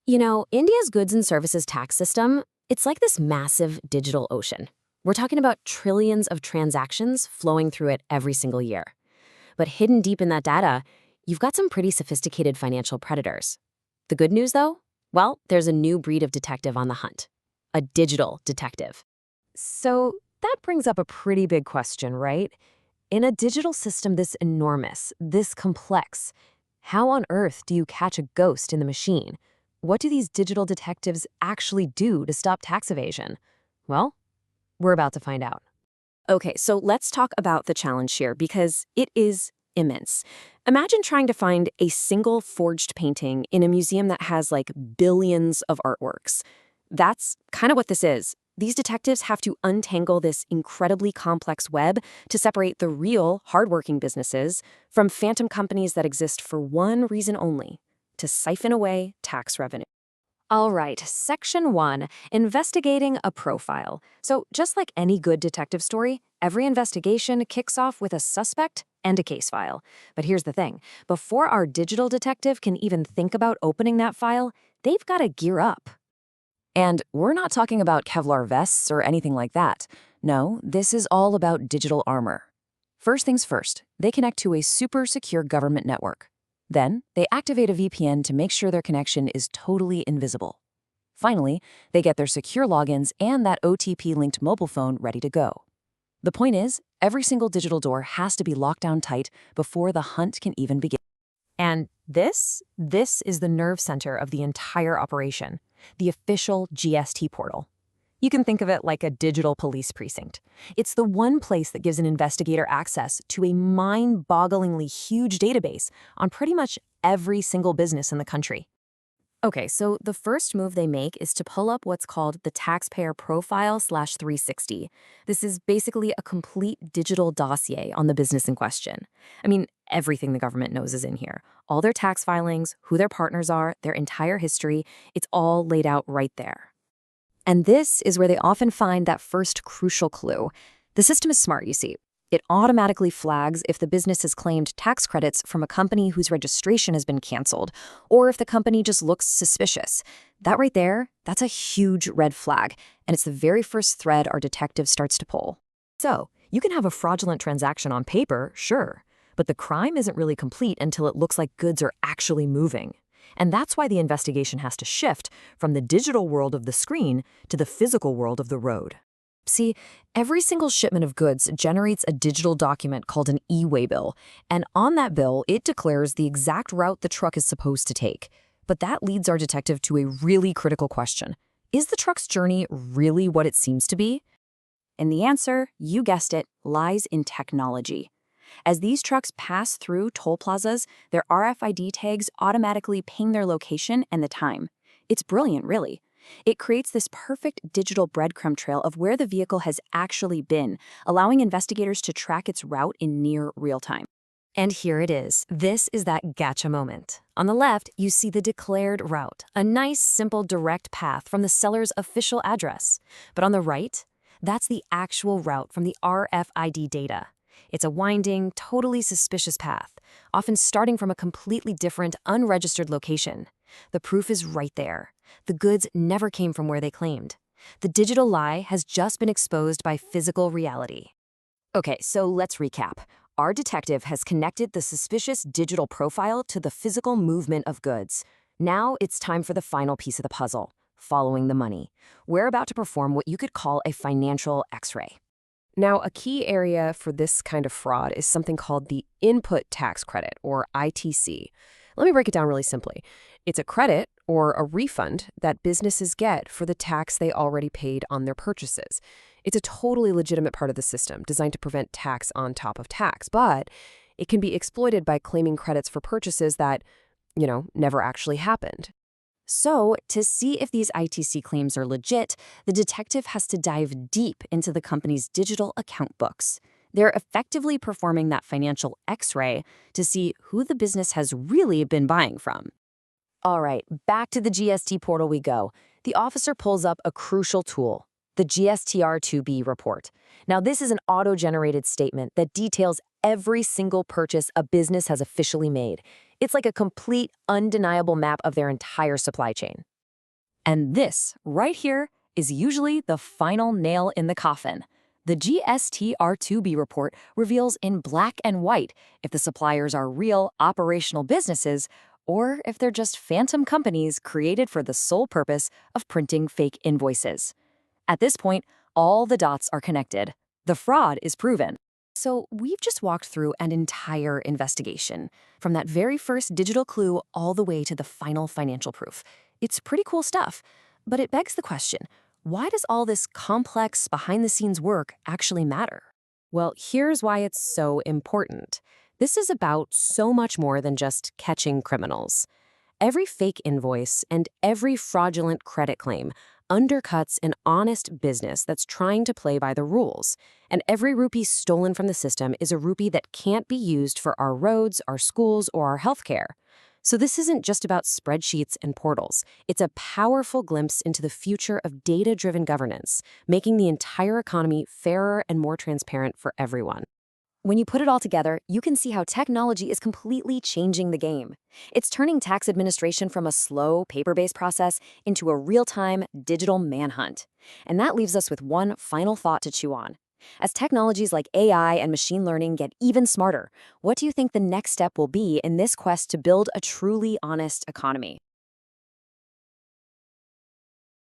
India's goods and services tax system, it's like this massive digital ocean. We're talking about trillions of transactions flowing through it every single year. But hidden deep in that data, you've got some pretty sophisticated financial predators. The good news, though? Well, there's a new breed of detective on the hunt. A digital detective. So that brings up a pretty big question, right? In a digital system this enormous, this complex, how on earth do you catch a ghost in the machine? What do these digital detectives actually do to stop tax evasion? Well, we're about to find out. Okay, so let's talk about the challenge here because it is immense. Imagine trying to find a single forged painting in a museum that has like billions of artworks. That's kind of what this is. These detectives have to untangle this incredibly complex web to separate the real, hardworking businesses from phantom companies that exist for one reason only: to siphon away tax revenue. All right, Section 1, investigating a profile. So just like any good detective story, every investigation kicks off with a suspect and a case file. But here's the thing. Before our digital detective can even think about opening that file, they've got to gear up. And we're not talking about Kevlar vests or anything like that. No, this is all about digital armor. First things first, they connect to a super secure government network. Then, they activate a VPN to make sure their connection is totally invisible. Finally, they get their secure logins and that OTP-linked mobile phone ready to go. The point is, every single digital door has to be locked down tight before the hunt can even begin. And this is the nerve center of the entire operation, the official GST portal. You can think of it like a digital police precinct. It's the one place that gives an investigator access to a mind-bogglingly huge database on pretty much every single business in the country. Okay, so the first move they make is to pull up what's called the Taxpayer Profile/360. This is basically a complete digital dossier on the business in question. I mean, everything the government knows is in here. All their tax filings, who their partners are, their entire history, it's all laid out right there. And this is where they often find that first crucial clue. The system is smart, you see. It automatically flags if the business has claimed tax credits from a company whose registration has been canceled, or if the company just looks suspicious. That right there, that's a huge red flag, and it's the very first thread our detective starts to pull. So, you can have a fraudulent transaction on paper, sure, but the crime isn't really complete until it looks like goods are actually moving. And that's why the investigation has to shift from the digital world of the screen to the physical world of the road. See, every single shipment of goods generates a digital document called an e-waybill, and on that bill, it declares the exact route the truck is supposed to take. But that leads our detective to a really critical question. Is the truck's journey really what it seems to be? And the answer, you guessed it, lies in technology. As these trucks pass through toll plazas, their RFID tags automatically ping their location and the time. It's brilliant, really. It creates this perfect digital breadcrumb trail of where the vehicle has actually been, allowing investigators to track its route in near real time. And here it is. This is that gotcha moment. On the left, you see the declared route, a nice, simple, direct path from the seller's official address. But on the right, that's the actual route from the RFID data. It's a winding, totally suspicious path, often starting from a completely different, unregistered location. The proof is right there. The goods never came from where they claimed. The digital lie has just been exposed by physical reality. Okay, so let's recap. Our detective has connected the suspicious digital profile to the physical movement of goods. Now it's time for the final piece of the puzzle, following the money. We're about to perform what you could call a financial X-ray. Now, a key area for this kind of fraud is something called the input tax credit, or ITC. Let me break it down really simply. It's a credit or a refund that businesses get for the tax they already paid on their purchases. It's a totally legitimate part of the system designed to prevent tax on top of tax, but it can be exploited by claiming credits for purchases that, never actually happened. So, to see if these ITC claims are legit, the detective has to dive deep into the company's digital account books. They're effectively performing that financial X-ray to see who the business has really been buying from. All right, back to the GST portal we go. The officer pulls up a crucial tool, the GSTR2B report. Now, this is an auto-generated statement that details every single purchase a business has officially made. It's like a complete, undeniable map of their entire supply chain. And this, right here, is usually the final nail in the coffin. The GSTR2B report reveals in black and white if the suppliers are real operational businesses or if they're just phantom companies created for the sole purpose of printing fake invoices. At this point, all the dots are connected. The fraud is proven. So we've just walked through an entire investigation, from that very first digital clue all the way to the final financial proof. It's pretty cool stuff, but it begs the question, why does all this complex behind-the-scenes work actually matter? Well, here's why it's so important. This is about so much more than just catching criminals. Every fake invoice and every fraudulent credit claim undercuts an honest business that's trying to play by the rules. And every rupee stolen from the system is a rupee that can't be used for our roads, our schools, or our healthcare. So this isn't just about spreadsheets and portals. It's a powerful glimpse into the future of data-driven governance, making the entire economy fairer and more transparent for everyone. When you put it all together, you can see how technology is completely changing the game. It's turning tax administration from a slow, paper-based process into a real-time, digital manhunt. And that leaves us with one final thought to chew on. As technologies like AI and machine learning get even smarter, what do you think the next step will be in this quest to build a truly honest economy?